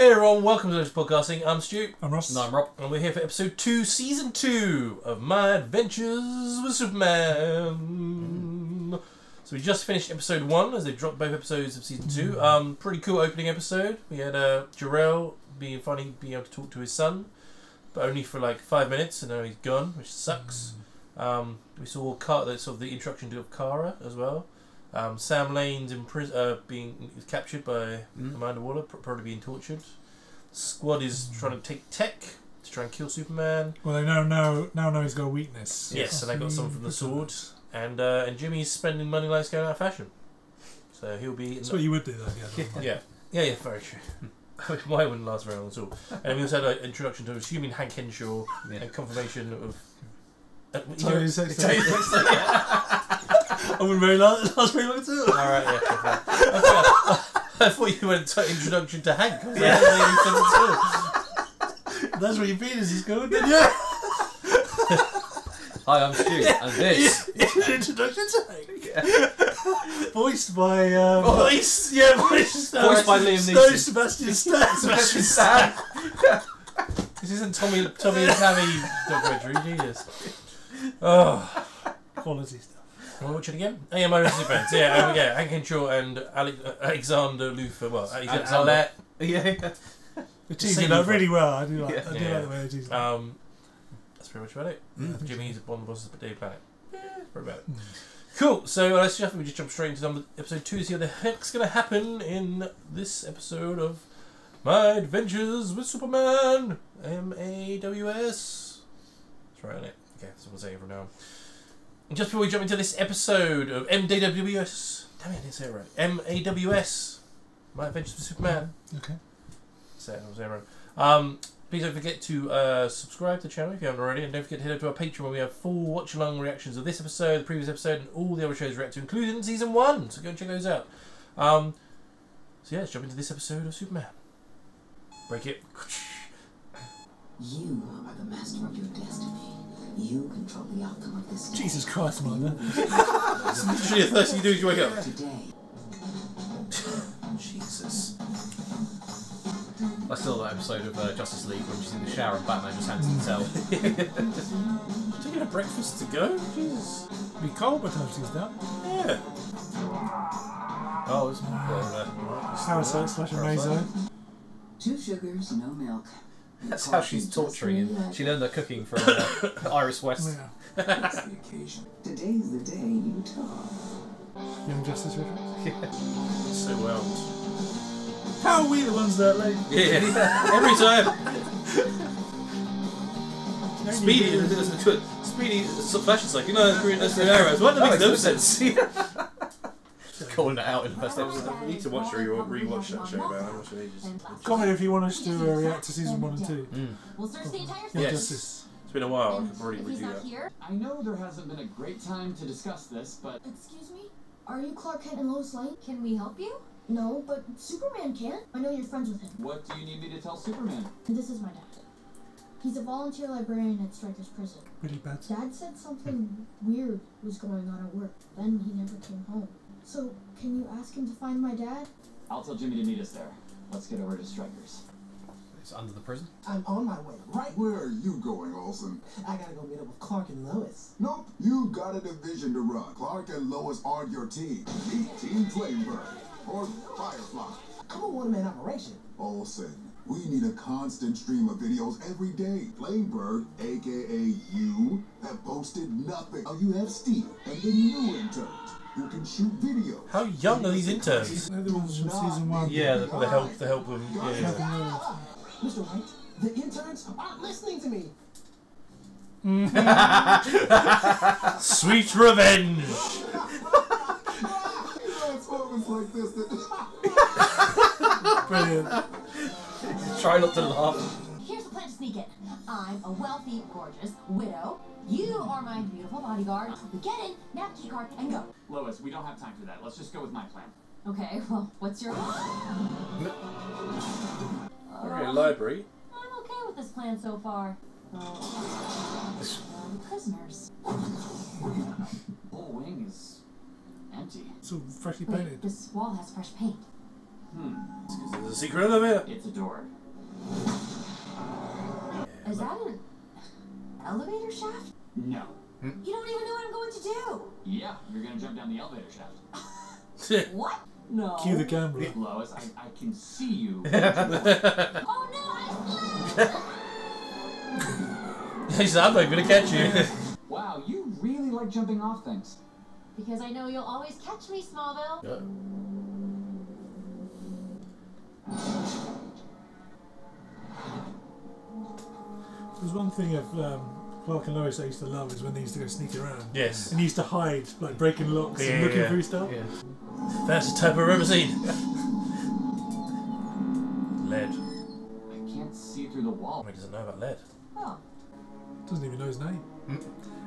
Hey everyone, welcome to this podcasting. I'm Stu. I'm Ross. And I'm Rob. And we're here for episode 2, season 2 of My Adventures with Superman. So we just finished episode 1 as they dropped both episodes of season 2. Pretty cool opening episode. We had Jarrell being able to talk to his son, but only for like 5 minutes, and now he's gone, which sucks. We saw the introduction to Kara as well. Sam Lane's being captured by Amanda Waller, probably being tortured. Squad is trying to take tech to try and kill Superman. Well, they now know he's got a weakness. Yes, and they got something from the sword. And Jimmy's spending money like it's going out of fashion. So he'll be... That's what you would do, though. Yeah, very true. Why wouldn't last very long at all. And we also had an introduction to assuming Hank Henshaw and confirmation of... I wouldn't very last very long at all. Alright, yeah. I thought you went to introduction to Hank. That's what your penis is called, then? Yeah. Hi, I'm Stu, and this... Introduction to Hank. Voiced by... Voiced by Liam Neeson. Sebastian Stan. Sebastian Stan. This isn't Tommy and Tammy documentary, Jesus. Oh. Quality stuff. Want to watch it again? Oh yeah, My Adventures with Superman. So yeah, Hank Henshaw and Alexander Luthor. Well, Alexander. Yeah. They tease it out really well. I do like Yeah. the way they tease it. That's pretty much about it. Jimmy's one of the bosses of the Daily Planet. Yeah, that's pretty about it. Cool, so let's just jump straight into episode 2 to see what the heck's going to happen in this episode of My Adventures with Superman. MAWS. That's right, isn't it? Okay, so we'll say it from now on. And just before we jump into this episode of MAWS, damn it, I didn't say it right. MAWS, My Adventures with Superman. Okay. Say it wrong. Please don't forget to subscribe to the channel if you haven't already, and don't forget to head over to our Patreon where we have full watch-along reactions of this episode, the previous episode, and all the other shows we react to, including season 1. So go and check those out. So yeah, let's jump into this episode of Superman. Break it. You are the master of your destiny. You control the outcome of this day. Jesus Christ, man. It's literally the first thing you do is you wake up. Today. Jesus. I still that episode of Justice League when she's in the shower and Batman just hands himself. Taking a breakfast to go? Jesus. It'd be cold by the time she's done. Yeah. Oh, it's Parasite / Amazo. 2 sugars, no milk. That's how she's torturing him. She learned her cooking from Iris West. Yeah. That's the occasion. Today's the day you talk. Young Justice reference. So well. How are we the ones that like? Yeah. Every time. Speedy fashion like, that's the arrows. What? That makes no sense. Calling it out in the first episode. I need to watch or rewatch that show, man. I'm watching ages. Comment if you want us to react to season 1 and 2. We'll search the entire Young Yes. Justice. It's been a while. I could probably If he's redo not that. here. I know there hasn't been a great time to discuss this, but... Excuse me? Are you Clark Kent and Lois Lane? Can we help you? No, but Superman can. I know you're friends with him. What do you need me to tell Superman? This is my dad. He's a volunteer librarian at Stryker's prison. Really bad. Dad said something weird was going on at work. Then he never came home. So, can you ask him to find my dad? I'll tell Jimmy to meet us there. Let's get over to Stryker's. It's under the prison. I'm on my way, right? Where are you going, Olsen? I gotta go meet up with Clark and Lois. Nope, you got a division to run. Clark and Lois aren't your team. Meet Team Flamebird or Firefly. I'm a one-man operation. Olsen, we need a constant stream of videos every day. Flamebird, aka you, have posted nothing. Oh, you have Steve and the new interns who can shoot video. How young are these interns? They're the ones from season 1. Yeah, the help them. Yeah. Mr. White, the interns aren't listening to me. Sweet revenge. Moments like this that... Brilliant. Try not to laugh. Here's the plan to sneak in. I'm a wealthy, gorgeous widow. You are my beautiful bodyguard. We get in, nab key card, and go. Lois, we don't have time for that. Let's just go with my plan. Okay, well, what's your We're in a library. I'm okay with this plan so far. Prisoners. Whole wing is empty. It's all freshly Wait, painted. this wall has fresh paint. It's 'cause there's a secret elevator. It's a door. Is that an elevator shaft? No. You don't even know what I'm going to do. Yeah, you're gonna jump down the elevator shaft. What? No. Cue the gambler. Lois, I can see you. Oh no, I slipped! He said, I'm not gonna catch you. Wow, you really like jumping off things. Because I know you'll always catch me, Smallville. Yeah. There's one thing of Clark and Lois I used to love is when they used to go sneak around. Yes. And he used to hide, like breaking locks and looking through stuff. Yeah. Fastest type I've ever seen. Lead. I can't see through the wall. He doesn't know about lead. Oh, Doesn't even know his name.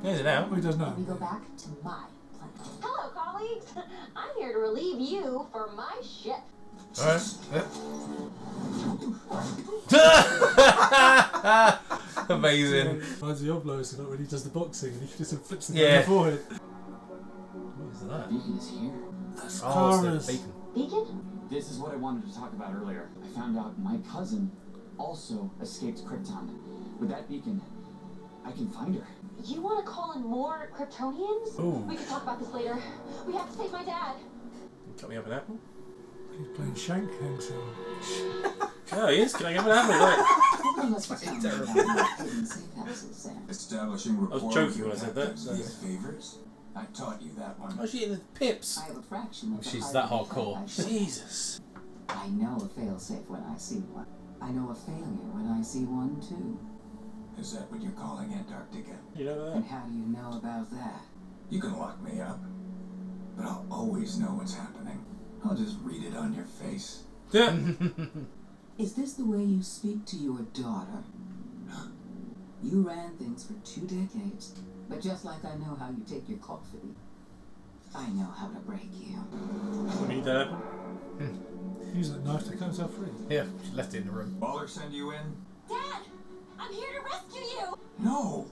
Here's it now. Oh, he does now. we go back to my planet. Hello, colleagues. I'm here to relieve you for my ship. Alright. Amazing. Reminds me of Lois, like when he does the boxing and he just flips the Yeah. gun in the forehead. What is that? Beacon is here. That's Oh, Kara's. it's the beacon. Beacon? This is what I wanted to talk about earlier. I found out my cousin also escaped Krypton. With that beacon, I can find her. You want to call in more Kryptonians? Ooh. We can talk about this later. We have to save my dad. Cut me up an apple? He's playing Shank Hangson. Oh, he is. Can I give an apple? Right. Let's tell me about your hidden safe houses, Sam. Establishing I was rapport joking with when I said that. detectives. These favors? I taught you that one. Oh, she eating the pips. I have a fraction of the She's heart that of the hardcore. type I should. Jesus. I know a failsafe when I see one. I know a failure when I see one too. Is that what you're calling Antarctica? You know And that? how do you know about that? You can lock me up, but I'll always know what's happening. I'll just read it on your face. Yeah. Is this the way you speak to your daughter? You ran things for 2 decades, but just like I know how you take your coffee, I know how to break you. We need that apple. Use that knife to cut himself free. Yeah, she left it in the room. Baller send you in? Dad, I'm here to rescue you. No!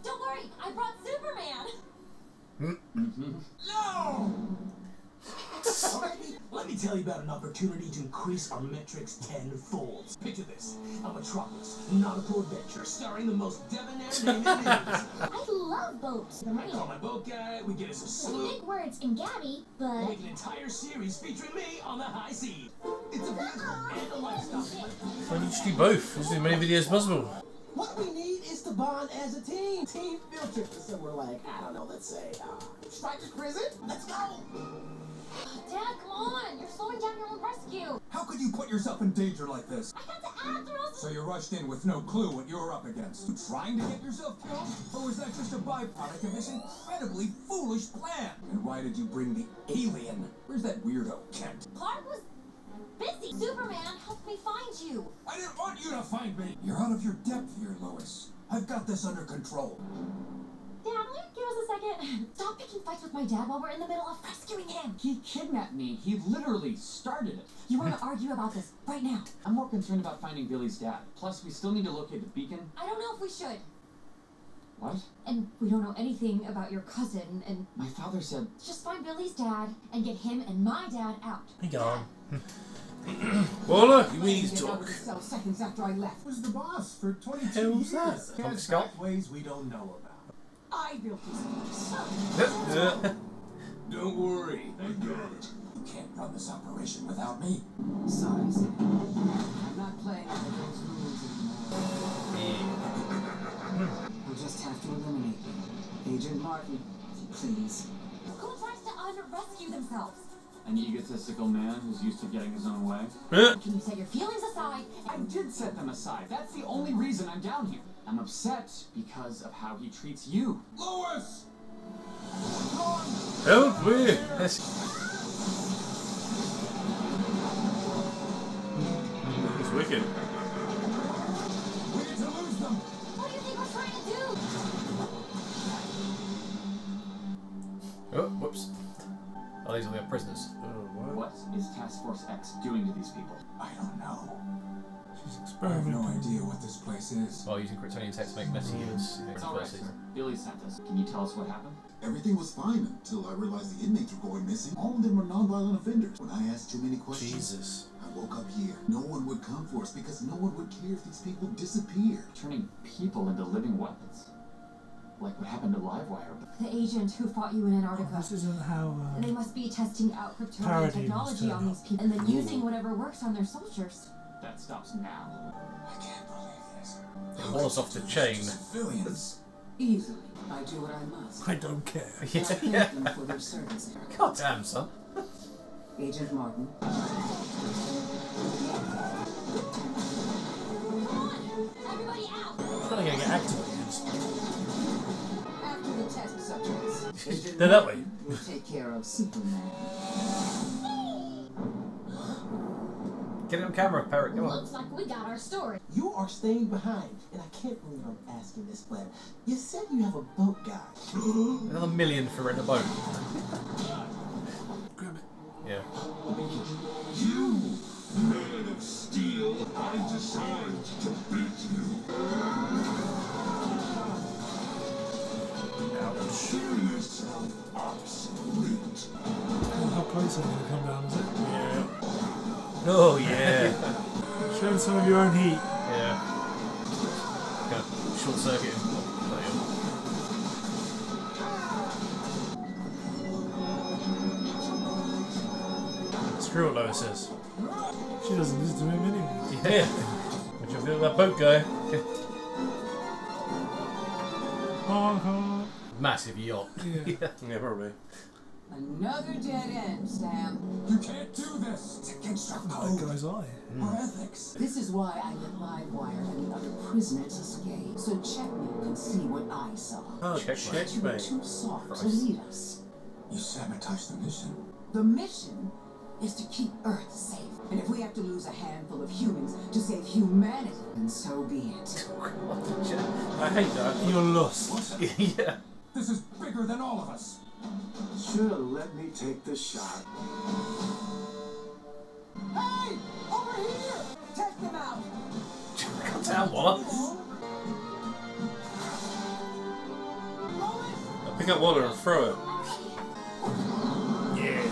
Don't worry, I brought Superman. No! Let me tell you about an opportunity to increase our metrics tenfold. Picture this: a metropolis, nautical adventure, starring the most debonair name in news. I love boats. I call my boat guy, we get us a sloop. Big words in Gabby, We'll but make an entire series featuring me on the high seas. It's a vehicle and a lifestyle. Why don't you just do both? Just do as many videos as possible. What we need is to bond as a team. Team field trip to somewhere like, I don't know, let's say, Striker's Prison? Let's go! Dad, come on. You're slowing down your own rescue. How could you put yourself in danger like this? I had to act or else... So you rushed in with no clue what you were up against. Trying to get yourself killed? Or was that just a byproduct of this incredibly foolish plan? And why did you bring the alien? Where's that weirdo, Kent? Clark was busy. Superman helped me find you. I didn't want you to find me! You're out of your depth here, Lois. I've got this under control. Dad, will you give us a second? Stop picking fights with my dad while we're in the middle of rescuing him. He kidnapped me. He literally started it. You want to argue about this right now? I'm more concerned about finding Billy's dad. Plus, we still need to locate the beacon. I don't know if we should. What? And we don't know anything about your cousin, and My father said... just find Billy's dad and get him and my dad out. Hang on. Waller, you need to Get out talk. of the cell seconds after I left. Was the boss for 22 Hell's that? years. Tom Scott. Ways we don't know about. I built this place. Don't worry, I got it. You can't run this operation without me. Sorry, Sam. I'm not playing by those rules anymore. We'll just have to eliminate them. Agent Martin, please. Who tries to unrescue themselves? An egotistical man who's used to getting his own way. Can you set your feelings aside? I did set them aside. That's the only reason I'm down here. I'm upset because of how he treats you. Lois! Help me! It's wicked. We need to lose them! What do you think we're trying to do? Oh, whoops. Oh, these are the prisoners. What is Task Force X doing to these people? I don't know. She's I have experimenting. no idea what this place is. While using Kryptonian tech to make messages. It's all right, sir. Billy sent us. Can you tell us what happened? Everything was fine until I realized the inmates were going missing. All of them were nonviolent offenders. When I asked too many questions, Jesus. I woke up here, no one would come for us because no one would care if these people disappeared. Turning people into living weapons. Like what happened to Livewire. The agent who fought you in Antarctica. This isn't how. They must be testing out Kryptonian Paradigms technology turn on these people and then using whatever works on their soldiers. That stops now. I can't believe this. Wallace off the chain. Civilians. Easily. I do what I must. I don't care. I thank them for their service. God damn, son. Agent Martin. Come on! Everybody out! It's not going to get activated. After the test subjects, Agent They're that way. Martin will take care of Superman. Get it on camera, Parrot, come on. Looks like we got our story. You are staying behind, and I can't believe I'm asking this, but you said you have a boat guy. Another million for renting a boat. Grab it. Yeah. You, man of steel, I decide to beat you. Consider yourself obsolete. How close are you going to come down, is it? Yeah. Oh, yeah. Show some of your own heat. Yeah. Gonna short circuit him. Screw what Lois says. She doesn't listen to him anyway. Yeah. What do you feel about boat guy? Honk, honk. Massive yacht. Yeah. Yeah, probably. Another dead end, Sam. You can't do this. It's against our That code, guy's eye. our ethics. This is why I let Livewire and the other prisoners escape. So Checkmate can see what I saw. Oh, Checkmate. You were checkmate. too soft to Christ. lead us. You sabotaged the mission. The mission is to keep Earth safe. And if we have to lose a handful of humans to save humanity, then so be it. I hate that. You're lost. Yeah. This is bigger than all of us. Should have let me take the shot. Hey! Over here! Take them out! Cut down, Wallace. I'll pick up water and throw it. Yeah.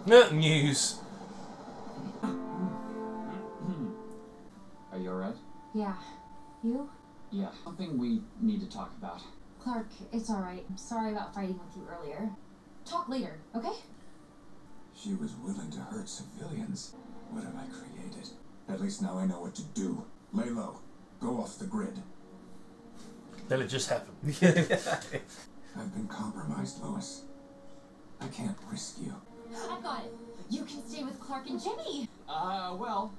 No news. Are you alright? Yeah. You? Yeah. Something we need to talk about. Clark, it's alright. I'm sorry about fighting with you earlier. Talk later, okay? She was willing to hurt civilians. What have I created? At least now I know what to do. Lay low. Go off the grid. Then it just happened. I've been compromised, Lois. I can't risk you. I've got it. You can stay with Clark and Jimmy. Well,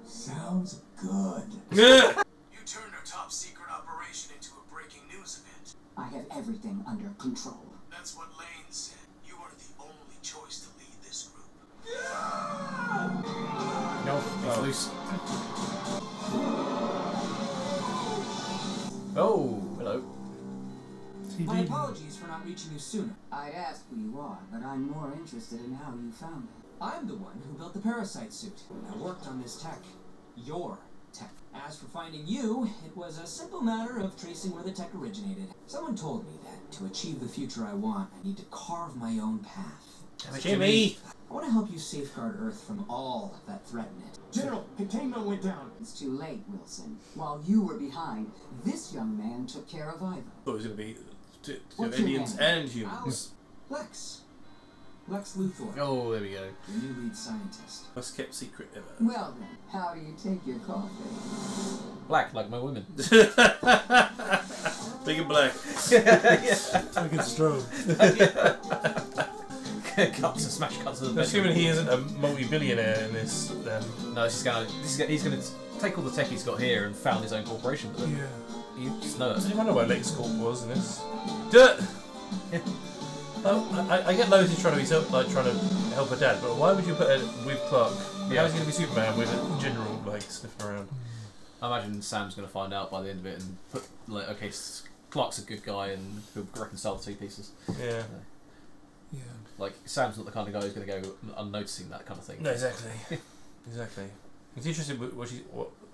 Sounds good. Yeah. You turned our top secret operation into a breaking news event. I have everything under control. That's what Lane said. You are the only choice to lead this group. No, he's loose. Oh, hello. My apologies for not reaching you sooner. I'd ask who you are, but I'm more interested in how you found it. I'm the one who built the parasite suit. I worked on this tech. Your tech. As for finding you, it was a simple matter of tracing where the tech originated. Someone told me that to achieve the future I want, I need to carve my own path. Jimmy. I want to help you safeguard Earth from all that threaten it. General, containment went down. It's too late, Wilson. While you were behind, this young man took care of Ivo. Thought it was going to be What's your aliens name? and humans. Lex Luthor. Oh, there we go. Your new lead scientist. Most kept secret ever. Well then, how do you take your coffee? Black, like my women. Big and black. Like it's strobe. Cuts and smash cuts of the Assuming he isn't a multi-billionaire in this, then No, he's gonna take all the tech he's got here and found his own corporation. But Yeah. you just know I it. didn't wonder why Lex Corp was in this. Dirt. I get Lois is trying to be trying to help her dad, but why would you put it with Clark? Yeah. How's he going to be Superman with a general like sniffing around? I imagine Sam's gonna find out by the end of it and put like, okay, Clark's a good guy and he'll reconcile the two pieces. Yeah. Yeah. Like Sam's not the kind of guy who's gonna go unnoticing that kind of thing. No, exactly. Exactly. It's interesting what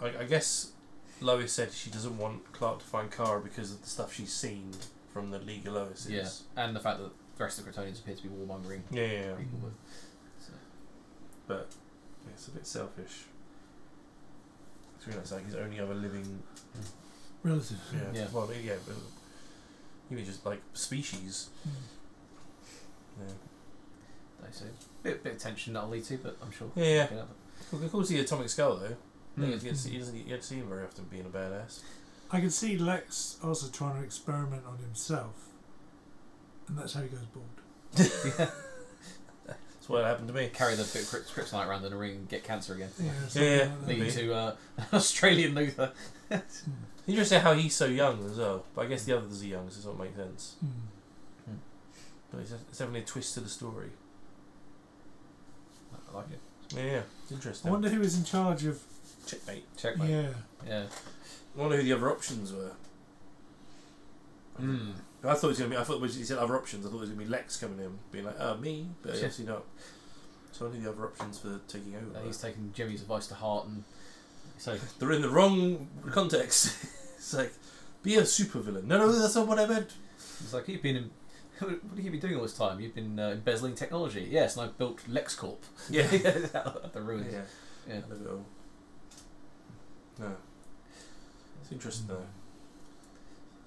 I guess Lois said she doesn't want Clark to find Kara because of the stuff she's seen from the League of Lois. Yeah, and the fact that the rest of the Kryptonians appear to be warmongering Yeah. people. But yeah, it's a bit selfish. It's like his only other living Relative. Yeah. Well, yeah. But even just like species. Yeah. So bit of tension that'll lead to, but I'm sure. Yeah. Of course, the Atomic Skull though. You get to see him very often being a badass. I can see Lex also trying to experiment on himself, and that's how he goes bald. Yeah. That's what happened to me. Carry the bit of kryptonite around in the ring and get cancer again. Yeah. Leading to Australian Luther. Interesting how he's so young as well. But I guess the others are young, so it doesn't make sense. But it's definitely a twist to the story. I like it. Yeah, it's interesting. I wonder who was in charge of Checkmate. Yeah. Yeah. I wonder who the other options were. I thought it was going to be. I thought when he said other options, I thought it was going to be Lex coming in, being like, me, but obviously not. So I wonder the other options for taking over. He's taking Jimmy's advice to heart, and so they're in the wrong context. It's like, be a supervillain. No, that's not what I meant. It's like, you've been in. What have you been doing all this time? You've been embezzling technology. Yes, and I've built LexCorp. Yeah. Out of the ruins. Yeah. I love it all. No. It's interesting though.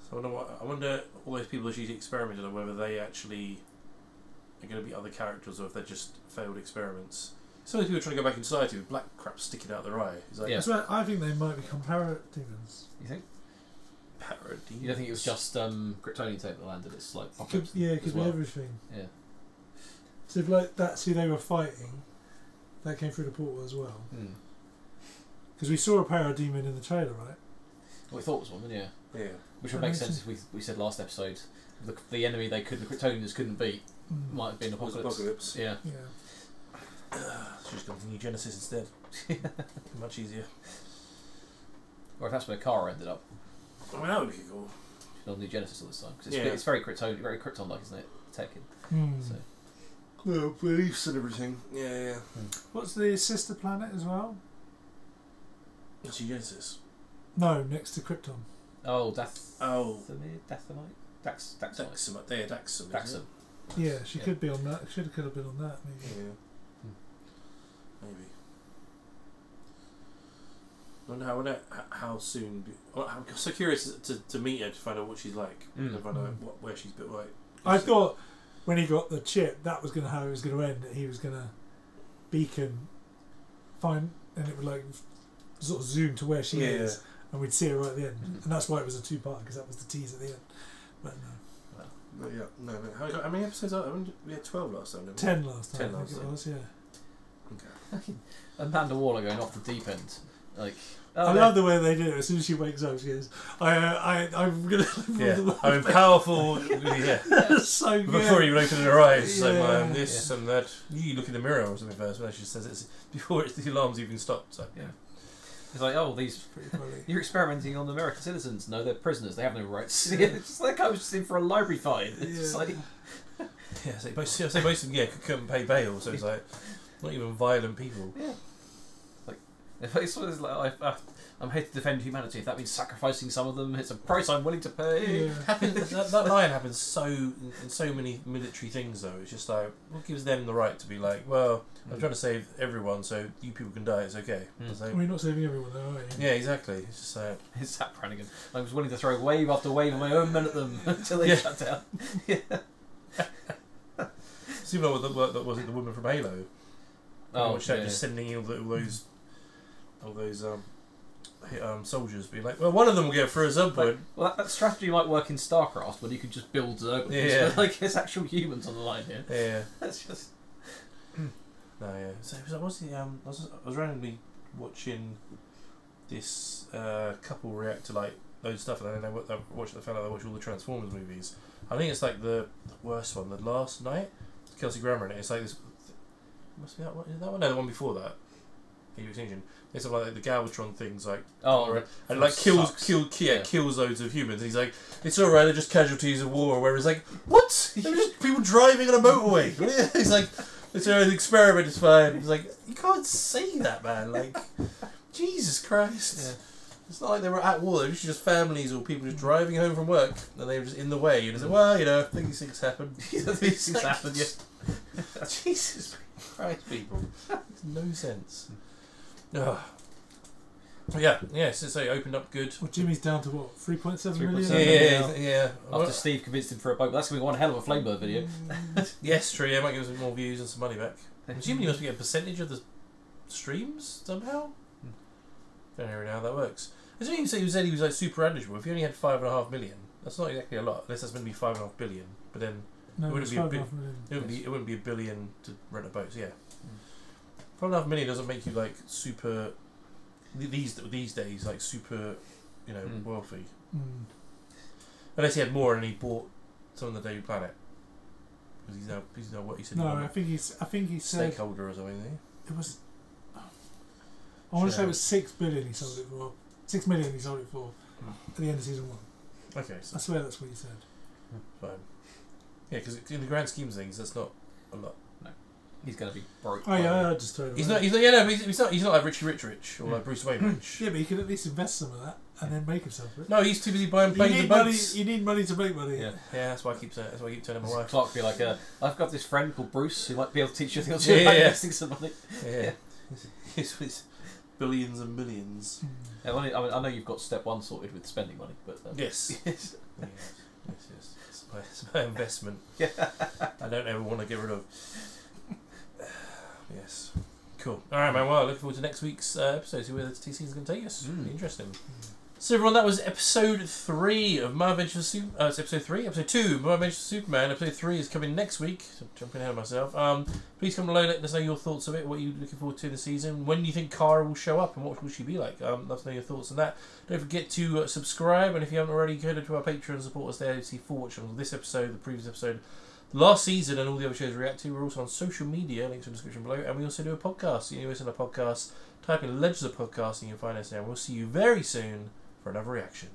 So I wonder all those people that she's experimented on, whether they actually are going to be other characters or if they're just failed experiments. Some of these people are trying to go back in society with black crap sticking out their eye. It's like, That's why I think they might become parademons. You think? Parademons? You don't think it was just Kryptonian tape that landed? It's like It could be everything. Yeah. So if like that's who they were fighting, that came through the portal as well. Because we saw a parademon in the trailer, right? Well, we thought it was one, didn't you? Yeah. Which would make sense if we said last episode the enemy the Kryptonians couldn't beat might have been Apocalypse. Yeah. She's gone to New Genesis instead. Much easier. Or if that's where Kara ended up. I mean, that would be cool. She's on New Genesis all this time because it's very Krypton-like, isn't it? Tekken. So. Well, beliefs and everything. Yeah. What's the sister planet as well? What's New Genesis? No, next to Krypton. Oh, Oh. Daxamite. Daxam. Yeah, she could be on that. Could have been on that, maybe. Yeah. Maybe. I wonder how soon. I'm so curious to meet her to find out what she's like and find out where she's been like. I thought when he got the chip, that was how it was going to end. That he was going to beacon, find, and it would like sort of zoom to where she is, and we'd see her right at the end. And that's why it was a two-part, because that was the tease at the end. But no. But yeah, no. How many episodes are there? We had 12 last time, didn't we? 10 last time. 10 I last think time. it was, yeah. Okay. Amanda Waller going off the deep end. Like, I love the way they did it. As soon as she wakes up, she goes, I'm going to... I'm powerful. Yeah. That's so good. Before even opening her eyes, Yeah. like, I'm this and that. You look in the mirror or something first, when she says it's before the alarm's even stopped. So. Yeah. It's like, you're experimenting on American citizens. No, they're prisoners. They have no rights. It's like I was just in for a library fine. It's just like... Yeah, so most of them couldn't pay bail, so it's like, not even violent people. Yeah. It's like I'm here to defend humanity. If that means sacrificing some of them, it's a price I'm willing to pay. Yeah. That line happens in so many military things though. It's just like, what gives them the right to be like, well, I'm trying to save everyone, so you people can die. It's okay. It's like, We're not saving everyone, though, are we? yeah, exactly. It's just like It's Zap Brannigan. I was willing to throw wave after wave of my own men at them until they shut down. Yeah. similar with the woman from Halo. Just sending in all those soldiers, being like, well, one of them will get through at some point. Well, that strategy might work in StarCraft, when you could just build Zerglings, but like it's actual humans on the line here. Yeah. That's just. No, yeah. So I was randomly watching this couple react to like loads of stuff, and then I found out they watch all the Transformers movies. I think it's like the worst one, the last night. It's Kelsey Grammer in it. It's like this. Must be that one. Is that one? No, the one before that. Age of Extinction. It's like the Galvatron things, like and it like kills loads of humans. And he's like, it's all right, they're just casualties of war. Where he's like, what? They're just people driving on a motorway. He's like, it's an experiment. It's fine. He's like, you can't say that, man. Like, Jesus Christ. It's not like they were at war. They're just families or people just driving home from work and they were just in the way. And they say, well, you know, these things happen. These things happen, yeah. Jesus Christ, people. Makes no sense. Ugh. Yeah, so it opened up good. Well, Jimmy's down to what, 3.7 million? Yeah. After Steve convinced him for a boat, that's going to be one hell of a Flamebird video. Yes, true. Yeah, might give us some more views and some money back. I'm assuming you must get a percentage of the streams somehow. Don't know how that works. As you said he was like super eligible. If you only had 5.5 million, that's not exactly a lot. Unless that's going to be 5.5 billion. But then No, it wouldn't be $5.5 it wouldn't be $1 billion to rent a boat. So yeah, 5.5 million doesn't make you like super. These days, like super, you know, wealthy. Unless he had more and he bought some of the Daily Planet. Because he's now what he said. No, I think he said stakeholder or something. It was. I want to say it was 6 billion he sold it for. 6 million he sold it for at the end of season 1. Okay, so I swear that's what he said. Fine. Yeah, because in the grand scheme of things, that's not a lot. No, he's going to be broke. Oh yeah, I just told him. He's not. He's not like Richie Rich or like Bruce Wayne Rich. Yeah, but he could at least invest some of that and then make himself rich. No, he's too busy buying the boats. You need money to make money. Yeah, that's why I keep telling my wife. Clark be like, I've got this friend called Bruce who might be able to teach you things about investing some money. Yeah. It's billions and millions. Yeah, well, I know you've got step 1 sorted with spending money, but yes. Yes. It's my investment. Yeah. I don't ever want to get rid of. Yes. Cool. All right, man. Well, I look forward to next week's episode. See where the TC is going to take us. Interesting. So everyone, that was episode 3 of My Adventure it's episode 3, episode 2, My Adventure Superman. Episode 3 is coming next week. So I'm jumping ahead of myself. Please comment below, let us know your thoughts of it. What are you looking forward to in the season? When do you think Kara will show up, and what will she be like? Love to know your thoughts on that. Don't forget to subscribe, and if you haven't already, go to our Patreon and support us there to see full watch on this episode, the previous episode, the last season, and all the other shows we react to. We're also on social media, links in the description below, and we also do a podcast. You can listen to a podcast, type in Legends of Podcasting, you'll find us there. We'll see you very soon for another reaction.